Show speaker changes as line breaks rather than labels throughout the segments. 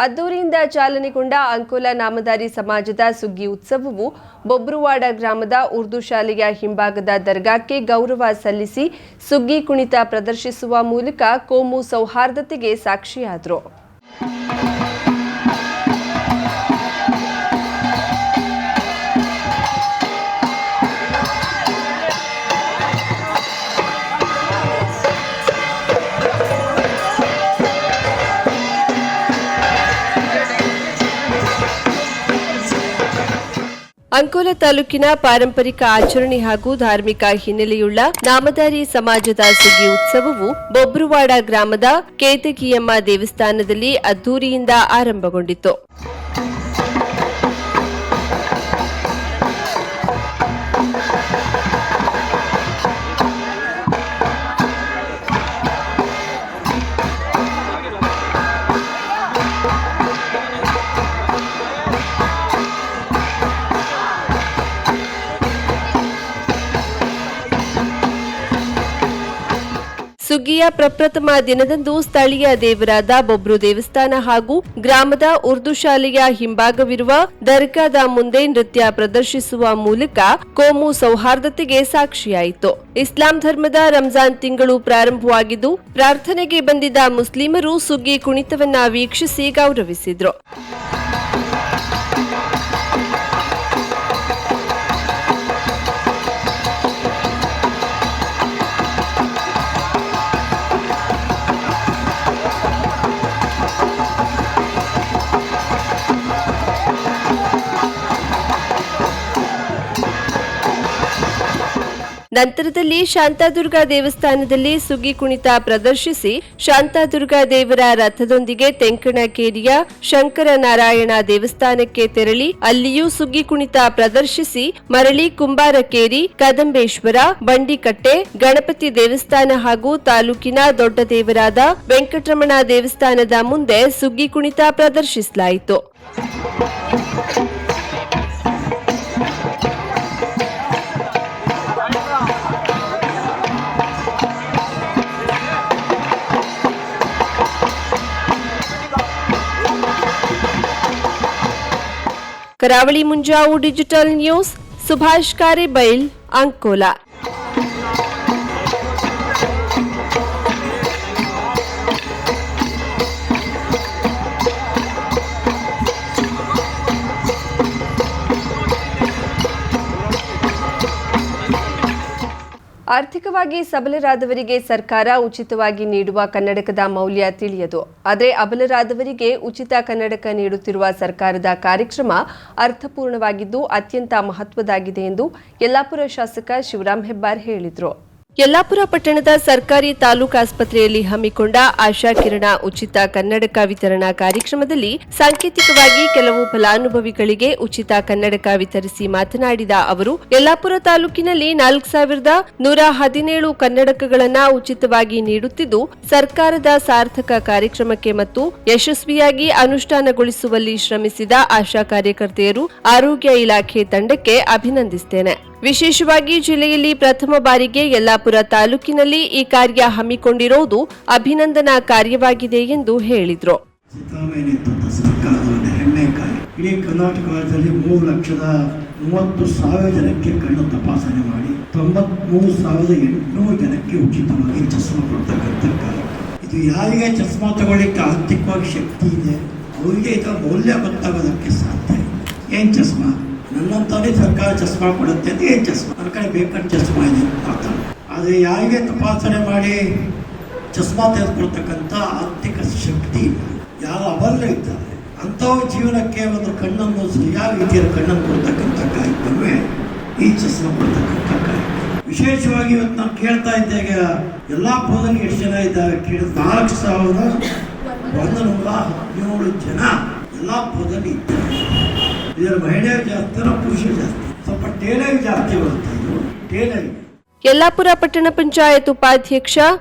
ಅದ್ದೂರಿಯಿಂದ ಚಾಲನೆಗೊಂಡ ಅಂಕೋಲಾ ನಾಮಧಾರಿ ಸಮಾಜದ ಸುಗ್ಗಿ ಉತ್ಸವವು ಬೊಬ್ರುವಾಡ ಗ್ರಾಮದ ಉರ್ದು ಶಾಲೆಯ ಹಿಂಭಾಗದ ದರ್ಗಾಕ್ಕೆ ಗೌರವ ಸಲ್ಲಿಸಿ ಸುಗ್ಗಿ ಕುಣಿತ ಪ್ರದರ್ಶಿಸುವ ಮೂಲಕ ಕೋಮು ಸೌಹಾರ್ದತೆಗೆ ಸಾಕ್ಷಿಯಾದರು. ಅಂಕೋಲಾ ತಾಲೂಕಿನ ಪಾರಂಪರಿಕ ಆಚರಣೆ ಹಾಗೂ ಧಾರ್ಮಿಕ ಹಿನ್ನೆಲೆಯುಳ್ಳ ನಾಮಧಾರಿ ಸಮಾಜದ ಸುಗ್ಗಿ ಉತ್ಸವವು ಬೊಬ್ರುವಾಡ ಗ್ರಾಮದ ಕೇತಗಿಯಮ್ಮ ದೇವಸ್ಥಾನದಲ್ಲಿ ಅದ್ದೂರಿಯಿಂದ ಆರಂಭಗೊಂಡಿತು. ಸುಗ್ಗಿಯ ಪ್ರಪ್ರಥಮ ದಿನದಂದು ಸ್ಥಳೀಯ ದೇವರಾದ ಬೊಬ್ರು ದೇವಸ್ಥಾನ ಹಾಗೂ ಗ್ರಾಮದ ಉರ್ದು ಶಾಲೆಯ ಹಿಂಭಾಗವಿರುವ ದರ್ಗಾದ ಮುಂದೆ ನೃತ್ಯ ಪ್ರದರ್ಶಿಸುವ ಮೂಲಕ ಕೋಮು ಸೌಹಾರ್ದತೆಗೆ ಸಾಕ್ಷಿಯಾಯಿತು. ಇಸ್ಲಾಂ ಧರ್ಮದ ರಂಜಾನ್ ತಿಂಗಳು ಪ್ರಾರಂಭವಾಗಿದ್ದು ಪ್ರಾರ್ಥನೆಗೆ ಬಂದಿದ್ದ ಮುಸ್ಲಿಮರು ಸುಗ್ಗಿ ಕುಣಿತವನ್ನ ವೀಕ್ಷಿಸಿ ಗೌರವಿಸಿದ್ರು. ನಂತರದಲ್ಲಿ ಶಾಂತಾದುರ್ಗಾ ದೇವಸ್ಥಾನದಲ್ಲಿ ಸುಗ್ಗಿ ಕುಣಿತ ಪ್ರದರ್ಶಿಸಿ ಶಾಂತಾದುರ್ಗಾ ದೇವರ ರಥದೊಂದಿಗೆ ತೆಂಕಣಕೇರಿಯ ಶಂಕರನಾರಾಯಣ ದೇವಸ್ಥಾನಕ್ಕೆ ತೆರಳಿ ಅಲ್ಲಿಯೂ ಸುಗ್ಗಿ ಕುಣಿತ ಪ್ರದರ್ಶಿಸಿ ಮರಳಿ ಕುಂಬಾರಕೇರಿ, ಕದಂಬೇಶ್ವರ, ಬಂಡಿಕಟ್ಟೆ, ಗಣಪತಿ ದೇವಸ್ಥಾನ ಹಾಗೂ ತಾಲೂಕಿನ ದೊಡ್ಡ ದೇವರಾದ ವೆಂಕಟರಮಣ ದೇವಸ್ಥಾನದ ಮುಂದೆ ಸುಗ್ಗಿ ಕುಣಿತ ಪ್ರದರ್ಶಿಸಲಾಯಿತು. ಕರಾವಳಿ ಮುಂಜಾವು ಡಿಜಿಟಲ್ ನ್ಯೂಸ್, ಸುಭಾಷ್ ಕಾರೇಬೈಲ್, ಅಂಕೋಲಾ. ಆರ್ಥಿಕವಾಗಿ ಸಬಲರಾದವರಿಗೆ ಸರ್ಕಾರ ಉಚಿತವಾಗಿ ನೀಡುವ ಕನ್ನಡಕದ ಮೌಲ್ಯ ತಿಳಿಯದು. ಆದರೆ ಅಬಲರಾದವರಿಗೆ ಉಚಿತ ಕನ್ನಡಕ ನೀಡುತ್ತಿರುವ ಸರ್ಕಾರದ ಕಾರ್ಯಕ್ರಮ ಅರ್ಥಪೂರ್ಣವಾಗಿದ್ದು ಅತ್ಯಂತ ಮಹತ್ವದಾಗಿದೆ ಎಂದು ಯಲ್ಲಾಪುರ ಶಾಸಕ ಶಿವರಾಮ್ ಹೆಬ್ಬಾರ್ ಹೇಳಿದರು. ಯಲ್ಲಾಪುರ ಪಟ್ಟಣದ ಸರ್ಕಾರಿ ತಾಲೂಕು ಆಸ್ಪತ್ರೆಯಲ್ಲಿ ಹಮ್ಮಿಕೊಂಡ ಆಶಾ ಕಿರಣ ಉಚಿತ ಕನ್ನಡಕ ವಿತರಣಾ ಕಾರ್ಯಕ್ರಮದಲ್ಲಿ ಸಾಂಕೇತಿಕವಾಗಿ ಕೆಲವು ಫಲಾನುಭವಿಗಳಿಗೆ ಉಚಿತ ಕನ್ನಡಕ ವಿತರಿಸಿ ಮಾತನಾಡಿದ ಅವರು, ಯಲ್ಲಾಪುರ ತಾಲೂಕಿನಲ್ಲಿ 4117 ಕನ್ನಡಕಗಳನ್ನು ಉಚಿತವಾಗಿ ನೀಡುತ್ತಿದ್ದು ಸರ್ಕಾರದ ಸಾರ್ಥಕ ಕಾರ್ಯಕ್ರಮಕ್ಕೆ ಮತ್ತು ಯಶಸ್ವಿಯಾಗಿ ಅನುಷ್ಠಾನಗೊಳಿಸುವಲ್ಲಿ ಶ್ರಮಿಸಿದ ಆಶಾ ಕಾರ್ಯಕರ್ತೆಯರು, ಆರೋಗ್ಯ ಇಲಾಖೆ ತಂಡಕ್ಕೆ ಅಭಿನಂದಿಸುತ್ತೇನೆ. ವಿಶೇಷವಾಗಿ ಜಿಲ್ಲೆಯಲ್ಲಿ ಪ್ರಥಮ ಬಾರಿಗೆ ಯಲ್ಲಾಪುರ ತಾಲೂಕಿನಲ್ಲಿ ಈ ಕಾರ್ಯ ಹಮ್ಮಿಕೊಂಡಿರುವುದು ಅಭಿನಂದನಾ ಕಾರ್ಯವಾಗಿದೆ ಎಂದು ಹೇಳಿದರು.
ಇಡೀ ಕರ್ನಾಟಕ ರಾಜ್ಯದಲ್ಲಿ 3,30,000 ಜನಕ್ಕೆ ಕಣ್ಣು ತಪಾಸಣೆ ಮಾಡಿ 93,800 ಜನಕ್ಕೆ ಉಚಿತವಾಗಿ ಚಸ್ಮಾ ಕೊಡ್ತಕ್ಕಂಥ ಕಾರ್ಯ. ಇದು ಯಾರಿಗೆ ಚಸ್ಮಾ ತಗೊಳ್ಳಿಕ್ಕೆ ಆರ್ಥಿಕವಾಗಿ ಶಕ್ತಿ ಇದೆ ಅವರಿಗೆ ಇದರ ಮೌಲ್ಯ ಗೊತ್ತಾಗೋದಕ್ಕೆ ಸಾಧ್ಯ. ಏನ್ ಚಸ್ಮಾ? ನನ್ನಂತಾನೆ ಸರ್ಕಾರ ಚಸ್ಮಾ ಕೊಡುತ್ತೆ ಅಂತ ಏನು ಚಸ್ಮಾ? ನನ್ನ ಕಡೆ ಬೇಕಾದ ಚಸ್ಮಾ ಇದೆ ಅರ್ಥ. ಆದರೆ ಯಾರಿಗೆ ತಪಾಸಣೆ ಮಾಡಿ ಚಸ್ಮಾ ತೆಗೆದುಕೊಳ್ತಕ್ಕಂಥ ಆರ್ಥಿಕ ಶಕ್ತಿ ಯಾರು ಅಬಲ ಇದ್ದಾರೆ ಅಂಥವ್ರ ಜೀವನಕ್ಕೆ ಒಂದು ಕಣ್ಣನ್ನು ಸರಿಯಾದ ರೀತಿಯಲ್ಲಿ ಕಣ್ಣನ್ನು ಕೊಡ್ತಕ್ಕಂಥ ಕಾರ್ಯಕ್ರಮವೇ ಈ ಚಸ್ಮಾ ಕೊಡ್ತಕ್ಕಂಥ ಕಾರ್ಯಕ್ರಮ. ವಿಶೇಷವಾಗಿ ಇವತ್ತು ನಾನು ಕೇಳ್ತಾ ಇದ್ದಾಗ ಯಲ್ಲಾಪುರದಲ್ಲಿ ಎಷ್ಟು ಜನ ಇದ್ದಾರೆ ಕೇಳಿದ 4,117 ಜನ ಯಲ್ಲಾಪುರದಲ್ಲಿ ಇದ್ದಾರೆ. ಇದರ ಮಹಿಳೆಯರು ಜಾಸ್ತಿ, ಪುರುಷರು ಜಾಸ್ತಿ, ಸ್ವಲ್ಪ ಟೇಲರ್ ಜಾಸ್ತಿ ಬರುತ್ತೆ. ಇದು ಟೇಲರ್.
ಯಲ್ಲಾಪುರ ಪಟ್ಟಣ ಪಂಚಾಯತ್ ಉಪಾಧ್ಯಕ್ಷ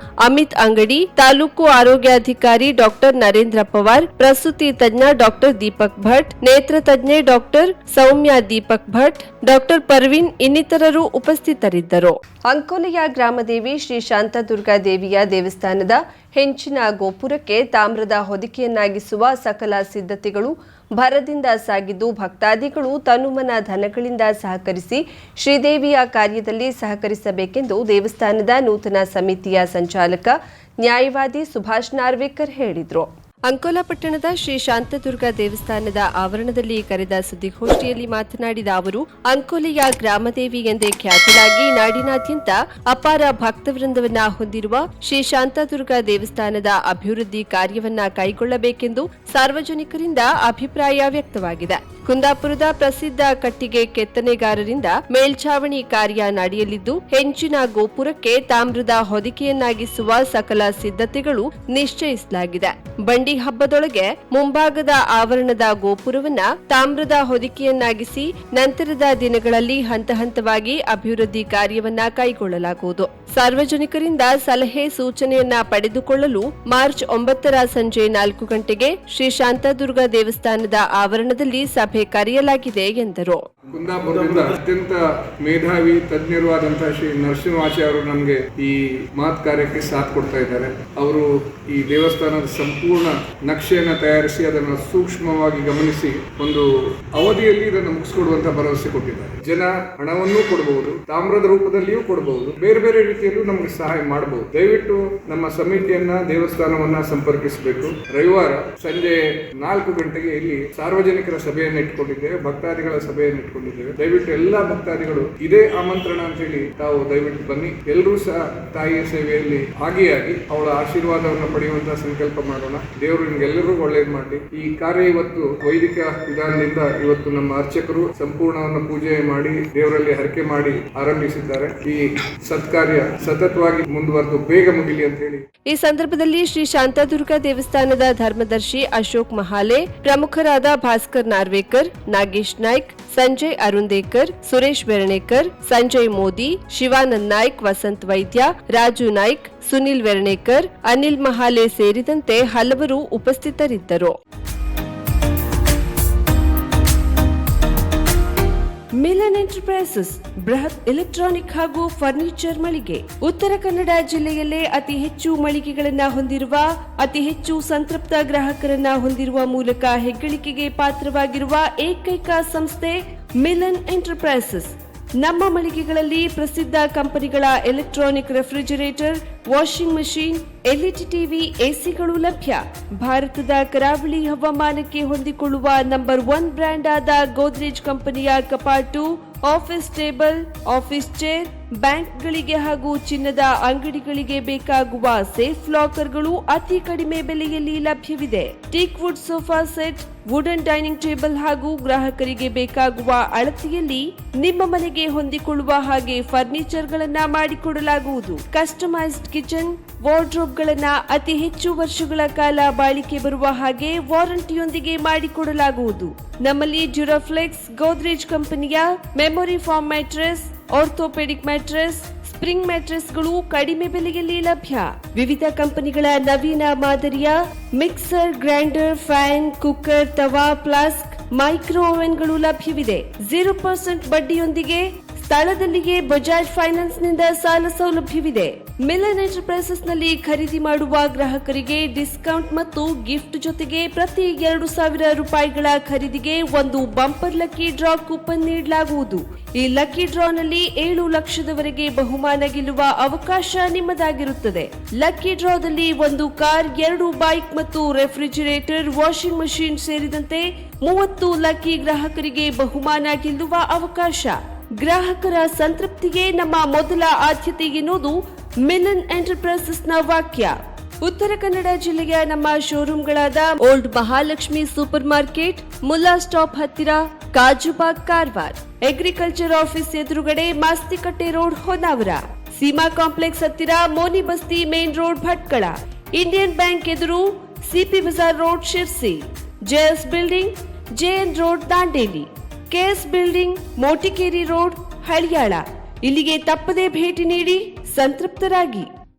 ಅಮಿತ್ ಅಂಗಡಿ, ತಾಲೂಕು ಆರೋಗ್ಯಾಧಿಕಾರಿ ಡಾಕ್ಟರ್ ನರೇಂದ್ರ ಪವಾರ್, ಪ್ರಸೂತಿ ತಜ್ಞ ಡಾಕ್ಟರ್ ದೀಪಕ್ ಭಟ್, ನೇತ್ರ ತಜ್ಞೆ ಡಾಕ್ಟರ್ ಸೌಮ್ಯ ದೀಪಕ್ ಭಟ್, ಡಾಕ್ಟರ್ ಪರ್ವೀನ್ ಇನ್ನಿತರರು ಉಪಸ್ಥಿತರಿದ್ದರು. ಅಂಕೋಲೆಯ ಗ್ರಾಮದೇವಿ ಶ್ರೀ ಶಾಂತಾದುರ್ಗಾ ದೇವಿಯ ದೇವಸ್ಥಾನದ ಹೆಂಚಿನ ಗೋಪುರಕ್ಕೆ ತಾಮ್ರದ ಹೊದಿಕೆಯನ್ನಾಗಿಸುವ ಸಕಲ ಸಿದ್ಧತೆಗಳು ಭರದಿಂದ ಸಾಗಿದ್ದು, ಭಕ್ತಾದಿಗಳು ತನುಮನ ಧನಗಳಿಂದ ಸಹಕರಿಸಿ ಶ್ರೀದೇವಿಯ ಕಾರ್ಯದಲ್ಲಿ ಸಹಕರಿಸಬೇಕೆಂದು ದೇವಸ್ಥಾನದ ನೂತನ ಸಮಿತಿಯ ಸಂಚಾಲಕ ನ್ಯಾಯವಾದಿ ಸುಭಾಷ್ ನಾರ್ವೇಕರ್ ಹೇಳಿದರು. ಅಂಕೋಲಾ ಪಟ್ಟಣದ ಶ್ರೀ ಶಾಂತದುರ್ಗ ದೇವಸ್ಥಾನದ ಆವರಣದಲ್ಲಿ ಕರೆದ ಸುದ್ದಿಗೋಷ್ಠಿಯಲ್ಲಿ ಮಾತನಾಡಿದ ಅವರು, ಅಂಕೋಲೆಯ ಗ್ರಾಮದೇವಿ ಎಂದೇ ಖ್ಯಾತರಾಗಿ ನಾಡಿನಾದ್ಯಂತ ಅಪಾರ ಭಕ್ತವೃಂದವನ್ನ ಹೊಂದಿರುವ ಶ್ರೀ ಶಾಂತದುರ್ಗ ದೇವಸ್ಥಾನದ ಅಭಿವೃದ್ಧಿ ಕಾರ್ಯವನ್ನ ಕೈಗೊಳ್ಳಬೇಕೆಂದು ಸಾರ್ವಜನಿಕರಿಂದ ಅಭಿಪ್ರಾಯ ವ್ಯಕ್ತವಾಗಿದೆ. ಕುಂದಾಪುರದ ಪ್ರಸಿದ್ಧ ಕಟ್ಟಿಗೆ ಕೆತ್ತನೆಗಾರರಿಂದ ಮೇಲ್ಛಾವಣಿ ಕಾರ್ಯ ನಡೆಯಲಿದ್ದು, ಹೆಂಚಿನ ಗೋಪುರಕ್ಕೆ ತಾಮ್ರದ ಹೊದಿಕೆಯನ್ನಾಗಿಸುವ ಸಕಲ ಸಿದ್ಧತೆಗಳು ನಿಶ್ಚಯಿಸಲಾಗಿದೆ. ಬಂಡಿ ಹಬ್ಬದೊಳಗೆ ಮುಂಭಾಗದ ಆವರಣದ ಗೋಪುರವನ್ನ ತಾಮ್ರದ ಹೊದಿಕೆಯನ್ನಾಗಿಸಿ ನಂತರದ ದಿನಗಳಲ್ಲಿ ಹಂತ ಹಂತವಾಗಿ ಅಭಿವೃದ್ಧಿ ಕಾರ್ಯವನ್ನ ಕೈಗೊಳ್ಳಲಾಗುವುದು. ಸಾರ್ವಜನಿಕರಿಂದ ಸಲಹೆ ಸೂಚನೆಯನ್ನ ಪಡೆದುಕೊಳ್ಳಲು ಮಾರ್ಚ್ 9ರ ಸಂಜೆ 4 ಗಂಟೆಗೆ ಶ್ರೀ ಶಾಂತದುರ್ಗ ದೇವಸ್ಥಾನದ ಆವರಣದಲ್ಲಿ ಸಭೆ ಕರೆಯಲಾಗಿದೆ ಎಂದರು.
ಕುಂದಾಪುರದಿಂದ ಅತ್ಯಂತ ಮೇಧಾವಿ ತಜ್ಞರು ಆದಂತಹ ಶ್ರೀ ನರಸಿಂಹಾಚಾರ್ಯ ಅವರು ನಮಗೆ ಈ ಮಾತು ಕಾರ್ಯಕ್ಕೆ ಸಾಥ್ ಕೊಡ್ತಾ ಇದ್ದಾರೆ. ಅವರು ಈ ದೇವಸ್ಥಾನದ ಸಂಪೂರ್ಣ ನಕ್ಷೆಯನ್ನು ತಯಾರಿಸಿ ಅದನ್ನು ಸೂಕ್ಷ್ಮವಾಗಿ ಗಮನಿಸಿ ಒಂದು ಅವಧಿಯಲ್ಲಿ ಇದನ್ನು ಮುಗಿಸ್ಕೊಡುವಂತ ಭರವಸೆ ಕೊಟ್ಟಿದ್ದಾರೆ. ಜನ ಹಣವನ್ನೂ ಕೊಡಬಹುದು, ತಾಮ್ರದ ರೂಪದಲ್ಲಿಯೂ ಕೊಡಬಹುದು, ಬೇರೆ ಬೇರೆ ರೀತಿಯಲ್ಲೂ ನಮಗೆ ಸಹಾಯ ಮಾಡಬಹುದು. ದಯವಿಟ್ಟು ನಮ್ಮ ಸಮಿತಿಯನ್ನ ದೇವಸ್ಥಾನವನ್ನ ಸಂಪರ್ಕಿಸಬೇಕು. ರವಿವಾರ ಸಂಜೆ 4 ಗಂಟೆಗೆ ಇಲ್ಲಿ ಸಾರ್ವಜನಿಕರ ಸಭೆಯನ್ನು ಇಟ್ಕೊಂಡಿದ್ದೇವೆ, ಭಕ್ತಾದಿಗಳ ಸಭೆಯನ್ನು ಇಟ್ಕೊಂಡಿದ್ದೇವೆ. ದಯವಿಟ್ಟು ಎಲ್ಲಾ ಭಕ್ತಾದಿಗಳು ಇದೇ ಆಮಂತ್ರಣ ಅಂತ ಹೇಳಿ ತಾವು ದಯವಿಟ್ಟು ಬನ್ನಿ. ಎಲ್ಲರೂ ಸಹ ತಾಯಿಯ ಸೇವೆಯಲ್ಲಿ ಭಾಗಿಯಾಗಿ ಅವಳ ಆಶೀರ್ವಾದವನ್ನು ಪಡೆಯುವಂತಹ ಸಂಕಲ್ಪ ಮಾಡೋಣ. ದೇವರು ನಿಮ್ಗೆಲ್ಲರಿಗೂ ಒಳ್ಳೇದು ಮಾಡಲಿ. ಈ ಕಾರ್ಯ ಇವತ್ತು ವೈದಿಕ ವಿಧಾನದಿಂದ ಇವತ್ತು ನಮ್ಮ ಅರ್ಚಕರು ಸಂಪೂರ್ಣವನ್ನು ಪೂಜೆ ಮಾಡಿ ದೇವರಲ್ಲಿ ಹರಕೆ ಮಾಡಿ ಆರಂಭಿಸಿದ್ದಾರೆ. ಈ ಸತ್ಕಾರ್ಯ ಸತತವಾಗಿ ಮುಂದುವರೆದು ಬೇಗ ಮುಗಿಲಿ ಅಂತ ಹೇಳಿ
ಈ ಸಂದರ್ಭದಲ್ಲಿ ಶ್ರೀ ಶಾಂತದುರ್ಗ ದೇವಸ್ಥಾನದ ಧರ್ಮದರ್ಶಿ ಅಶೋಕ್ ಮಹಾಲೆ, ಪ್ರಮುಖರಾದ ಭಾಸ್ಕರ್ ನಾರ್ವೇಕರ್, ನಾಗೇಶ್ ನಾಯ್ಕ್, ಸಂಜಯ್ ಅರುಂದೇಕರ್, ಸುರೇಶ್ ಬೆರಣೇಕರ್, ಸಂಜಯ್ ಮೋದಿ, ಶಿವಾನಂದ್ ನಾಯ್ಕ್, ವಸಂತ್ ವೈದ್ಯ, ರಾಜು ನಾಯ್ಕ್, ಸುನಿಲ್ ವೆರಣೇಕರ್, ಅನಿಲ್ ಮಹಾಲೆ ಸೇರಿದಂತೆ ಹಲವರು ಉಪಸ್ಥಿತರಿದ್ದರು. ಮಿಲನ್ ಎಂಟರ್ಪ್ರೈಸಸ್ ಬೃಹತ್ ಎಲೆಕ್ಟ್ರಾನಿಕ್ ಹಾಗೂ ಫರ್ನಿಚರ್ ಮಳಿಗೆ. ಉತ್ತರ ಕನ್ನಡ ಜಿಲ್ಲೆಯಲ್ಲೇ ಅತಿ ಹೆಚ್ಚು ಮಳಿಗೆಗಳನ್ನು ಹೊಂದಿರುವ, ಅತಿ ಹೆಚ್ಚು ಸಂತೃಪ್ತ ಗ್ರಾಹಕರನ್ನ ಹೊಂದಿರುವ ಮೂಲಕ ಹೆಗ್ಗಳಿಕೆಗೆ ಪಾತ್ರವಾಗಿರುವ ಏಕೈಕ ಸಂಸ್ಥೆ ಮಿಲನ್ ಎಂಟರ್ಪ್ರೈಸಸ್. ನಮ್ಮ ಮಳಿಗೆಗಳಲ್ಲಿ ಪ್ರಸಿದ್ಧ ಕಂಪನಿಗಳ electronic refrigerator, washing machine, LED TV, ಎಸಿಗಳು ಲಭ್ಯ. ಭಾರತದ ಕರಾವಳಿ ಹವಾಮಾನಕ್ಕೆ ಹೊಂದಿಕೊಳ್ಳುವ ನಂಬರ್ 1 ಬ್ರ್ಯಾಂಡ್ ಆದ ಗೋದ್ರೇಜ್ ಕಂಪನಿಯ ಕಪಾಟು, ಆಫೀಸ್ ಟೇಬಲ್, ಆಫೀಸ್ ಚೇರ್, ಬ್ಯಾಂಕ್ಗಳಿಗೆ ಹಾಗೂ ಚಿನ್ನದ ಅಂಗಡಿಗಳಿಗೆ ಬೇಕಾಗುವ ಸೇಫ್ ಲಾಕರ್ಗಳು ಅತಿ ಕಡಿಮೆ ಬೆಲೆಯಲ್ಲಿ ಲಭ್ಯವಿದೆ. Teak wood sofa set, wooden dining table ಹಾಗೂ ಗ್ರಾಹಕರಿಗೆ ಬೇಕಾಗುವ ಅಳತೆಯಲ್ಲಿ ನಿಮ್ಮ ಮನೆಗೆ ಹೊಂದಿಕೊಳ್ಳುವ ಹಾಗೆ ಫರ್ನಿಚರ್ಗಳನ್ನ ಮಾಡಿಕೊಡಲಾಗುವುದು. ಕಸ್ಟಮೈಸ್ಡ್ ಕಿಚನ್, ವಾರ್ಡ್ರೋಬ್ಗಳನ್ನ ಅತಿ ಹೆಚ್ಚು ವರ್ಷಗಳ ಕಾಲ ಬಾಳಿಕೆ ಬರುವ ಹಾಗೆ ವಾರಂಟಿಯೊಂದಿಗೆ ಮಾಡಿಕೊಡಲಾಗುವುದು. ನಮ್ಮಲ್ಲಿ ಡ್ಯೂರಾಫ್ಲೆಕ್ಸ್, ಗೋದ್ರೇಜ್ ಕಂಪನಿಯ memory foam mattress, orthopaedic mattress, spring ಮ್ಯಾಟ್ರೆಸ್ಗಳು ಕಡಿಮೆ ಬೆಲೆಯಲ್ಲಿ ಲಭ್ಯ. ವಿವಿಧ ಕಂಪನಿಗಳ ನವೀನ ಮಾದರಿಯ mixer, grinder, fan, cooker, tawa, flask, micro ಓವೆನ್ಗಳು ಲಭ್ಯವಿದೆ. 0% ಬಡ್ಡಿಯೊಂದಿಗೆ ಸ್ಥಳದಲ್ಲಿಯೇ ಬಜಾಜ್ ಫೈನಾನ್ಸ್ ನಿಂದ ಸಾಲ ಸೌಲಭ್ಯವಿದೆ. ಮಿಲನ್ ಎಂಟರ್ಪ್ರೈಸಸ್ ನಲ್ಲಿ ಖರೀದಿ ಮಾಡುವ ಗ್ರಾಹಕರಿಗೆ ಡಿಸ್ಕೌಂಟ್ ಮತ್ತು ಗಿಫ್ಟ್ ಜೊತೆಗೆ ಪ್ರತಿ 2,000 ರೂಪಾಯಿಗಳ ಖರೀದಿಗೆ ಒಂದು ಬಂಪರ್ ಲಕ್ಕಿ ಡ್ರಾ ಕೂಪನ್ ನೀಡಲಾಗುವುದು. ಈ ಲಕ್ಕಿ ಡ್ರಾನಲ್ಲಿ 7 ಲಕ್ಷದವರೆಗೆ ಬಹುಮಾನ ಗೆಲ್ಲುವ ಅವಕಾಶ ನಿಮ್ಮದಾಗಿರುತ್ತದೆ. ಲಕ್ಕಿ ಡ್ರಾದಲ್ಲಿ 1 ಕಾರ್, 2 ಬೈಕ್ ಮತ್ತು ರೆಫ್ರಿಜರೇಟರ್, ವಾಷಿಂಗ್ ಮಷೀನ್ ಸೇರಿದಂತೆ 30 ಲಕ್ಕಿ ಗ್ರಾಹಕರಿಗೆ ಬಹುಮಾನ ಗೆಲ್ಲುವ ಅವಕಾಶ. ಗ್ರಾಹಕರ ಸಂತೃಪ್ತಿಗೆ ನಮ್ಮ ಮೊದಲ ಆದ್ಯತೆ ಎನ್ನುವುದು ಮಿಲನ್ ಎಂಟರ್ಪ್ರೈಸಸ್ನ ವಾಕ್ಯ. ಉತ್ತರ ಕನ್ನಡ ಜಿಲ್ಲೆಯ ನಮ್ಮ ಶೋರೂಮ್ಗಳಾದ old Mahalakshmi super market, Mulla stop ಹತ್ತಿರ, ಕಾಜುಬಾಗ್, ಕಾರವಾರ, ಅಗ್ರಿಕಲ್ಚರ್ ಆಫೀಸ್ ಎದುರುಗಡೆ, ಮಾಸ್ತಿಕಟ್ಟೆ ರೋಡ್, ಹೊನ್ನಾವರ, ಸೀಮಾ ಕಾಂಪ್ಲೆಕ್ಸ್ ಹತ್ತಿರ, Moni Basti main road, Bhatkal, Indian bank ಎದುರು, CP Bazar road, Sirsi, JS building, JN road, Dandeli, KS building, Motikeri road, Haliyal. ಇಲ್ಲಿಗೆ ತಪ್ಪದೇ ಭೇಟಿ ನೀಡಿ ಸಂತೃಪ್ತರಾಗಿ.